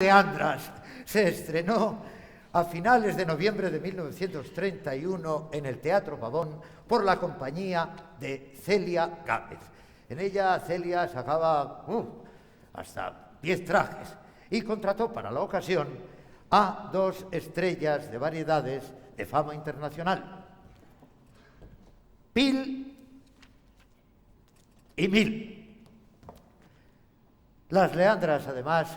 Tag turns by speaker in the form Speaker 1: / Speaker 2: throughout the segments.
Speaker 1: Leandras se estrenó a finales de noviembre de 1931 en el Teatro Pavón por la compañía de Celia Gámez. En ella Celia sacaba hasta 10 trajes y contrató para la ocasión a 2 estrellas de variedades de fama internacional, Pil y Mil. Las Leandras, además,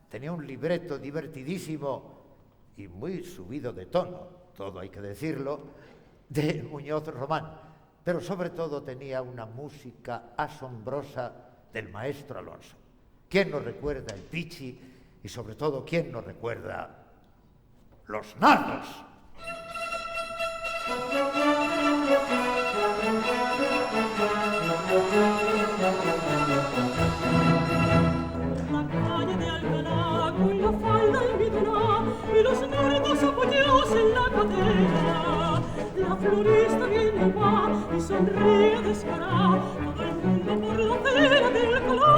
Speaker 1: tenía un libreto divertidísimo y muy subido de tono, todo hay que decirlo, de Muñoz Román, pero sobre todo tenía una música asombrosa del maestro Alonso. ¿Quién nos recuerda el Pichi? Y sobre todo, ¿quién nos recuerda los nardos?
Speaker 2: Y los nardos apoyados en la cadera, la florista viene y va y sonríe descarada, todo el mundo por la acera del calor.